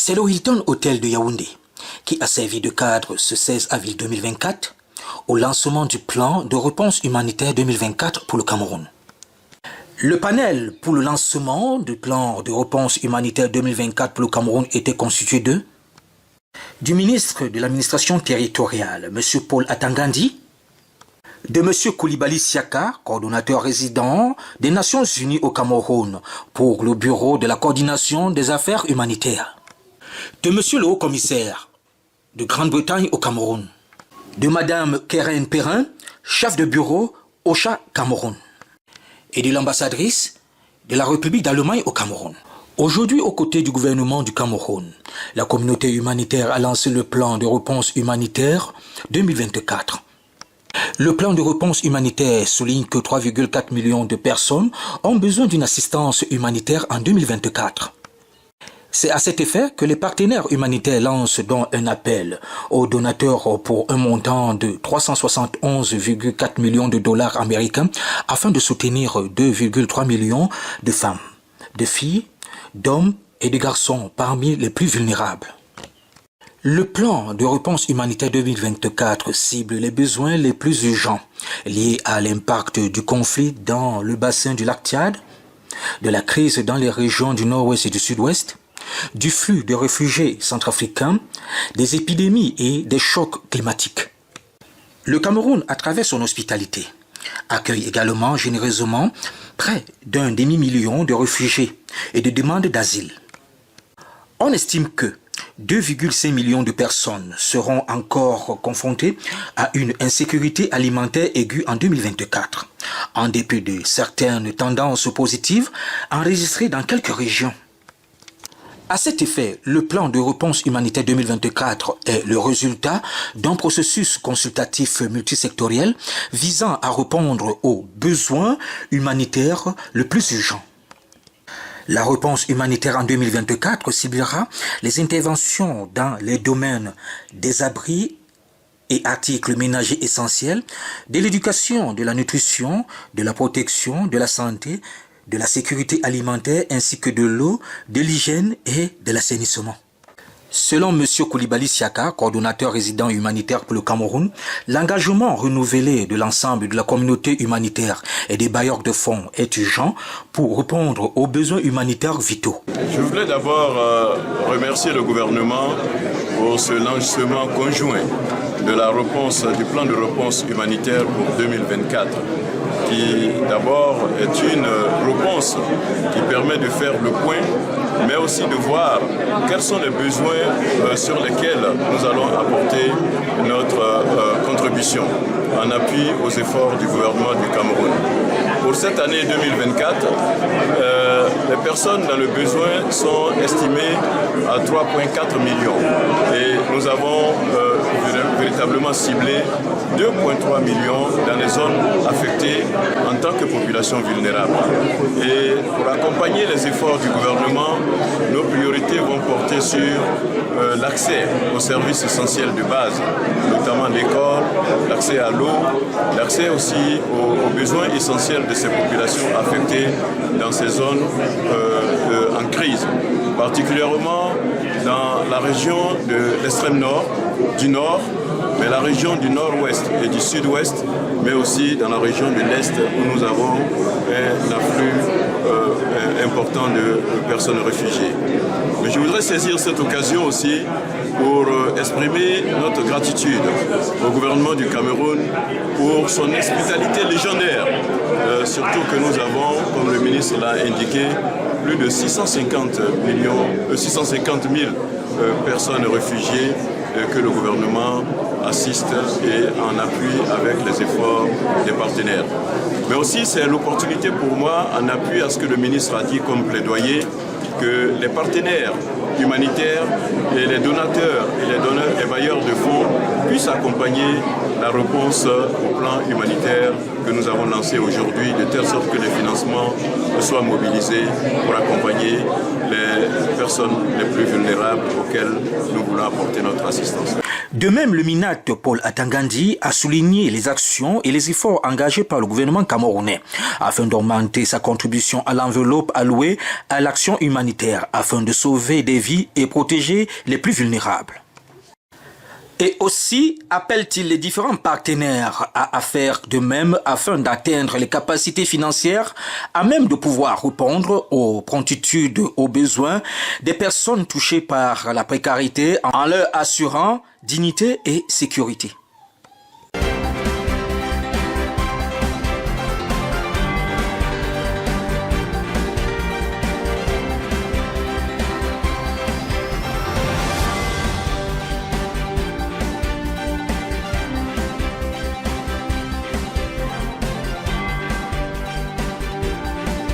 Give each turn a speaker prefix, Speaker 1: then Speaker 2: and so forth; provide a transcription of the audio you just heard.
Speaker 1: C'est le Hilton Hotel de Yaoundé qui a servi de cadre ce 16 avril 2024 au lancement du plan de réponse humanitaire 2024 pour le Cameroun. Le panel pour le lancement du plan de réponse humanitaire 2024 pour le Cameroun était constitué du ministre de l'administration territoriale, M. Paul Atangandi, de M. Koulibaly Siaka, coordonnateur résident des Nations Unies au Cameroun pour le Bureau de la coordination des affaires humanitaires, de M. le haut-commissaire de Grande-Bretagne au Cameroun, de Mme Keren Perrin, chef de bureau OCHA Cameroun, et de l'ambassadrice de la République d'Allemagne au Cameroun. Aujourd'hui, aux côtés du gouvernement du Cameroun, la communauté humanitaire a lancé le plan de réponse humanitaire 2024. Le plan de réponse humanitaire souligne que 3,4 millions de personnes ont besoin d'une assistance humanitaire en 2024. C'est à cet effet que les partenaires humanitaires lancent donc un appel aux donateurs pour un montant de 371,4 millions de dollars américains afin de soutenir 2,3 millions de femmes, de filles, d'hommes et de garçons parmi les plus vulnérables. Le plan de réponse humanitaire 2024 cible les besoins les plus urgents liés à l'impact du conflit dans le bassin du lac Tchad, de la crise dans les régions du nord-ouest et du sud-ouest, du flux de réfugiés centrafricains, des épidémies et des chocs climatiques. Le Cameroun, à travers son hospitalité, accueille également généreusement près d'un demi-million de réfugiés et de demandes d'asile. On estime que 2,5 millions de personnes seront encore confrontées à une insécurité alimentaire aiguë en 2024, en dépit de certaines tendances positives enregistrées dans quelques régions. À cet effet, le plan de réponse humanitaire 2024 est le résultat d'un processus consultatif multisectoriel visant à répondre aux besoins humanitaires les plus urgents. La réponse humanitaire en 2024 ciblera les interventions dans les domaines des abris et articles ménagers essentiels, de l'éducation, de la nutrition, de la protection, de la santé, de la sécurité alimentaire ainsi que de l'eau, de l'hygiène et de l'assainissement. Selon M. Koulibaly Siaka, coordonnateur résident humanitaire pour le Cameroun, l'engagement renouvelé de l'ensemble de la communauté humanitaire et des bailleurs de fonds est urgent pour répondre aux besoins humanitaires vitaux.
Speaker 2: Je voulais d'abord remercier le gouvernement pour ce lancement conjoint de la réponse, du plan de réponse humanitaire pour 2024. Qui d'abord est une réponse qui permet de faire le point, mais aussi de voir quels sont les besoins sur lesquels nous allons apporter notre contribution en appui aux efforts du gouvernement du Cameroun. Pour cette année 2024, les personnes dans le besoin sont estimées à 3,4 millions et nous avons véritablement ciblé 2,3 millions dans les zones affectées en tant que population vulnérable. Et pour accompagner les efforts du gouvernement, nos priorités vont porter sur l'accès aux services essentiels de base, notamment l'école, l'accès à l'eau, l'accès aussi aux besoins essentiels de ces populations affectées dans ces zones en crise, particulièrement dans la région de l'extrême nord, du nord, mais la région du nord-ouest et du sud-ouest, mais aussi dans la région de l'est où nous avons un afflux important de personnes réfugiées. Mais je voudrais saisir cette occasion aussi pour exprimer notre gratitude au gouvernement du Cameroun pour son hospitalité légendaire, surtout que nous avons, comme le ministre l'a indiqué, plus de 650 000 personnes réfugiées que le gouvernement assiste et en appui avec les efforts des partenaires. Mais aussi c'est l'opportunité pour moi, en appui à ce que le ministre a dit comme plaidoyer, que les partenaires humanitaires et les donateurs et bailleurs de fonds puissent accompagner la réponse au plan humanitaire que nous avons lancé aujourd'hui, de telle sorte que les financements soient mobilisés pour accompagner les personnes les plus vulnérables auxquelles nous voulons apporter notre assistance.
Speaker 1: De même, le MINAT Paul Atangandi a souligné les actions et les efforts engagés par le gouvernement camerounais afin d'augmenter sa contribution à l'enveloppe allouée à l'action humanitaire afin de sauver des vies et protéger les plus vulnérables. Et aussi appelle-t-il les différents partenaires à faire de même afin d'atteindre les capacités financières à même de pouvoir répondre aux promptitudes, aux besoins des personnes touchées par la précarité en leur assurant dignité et sécurité.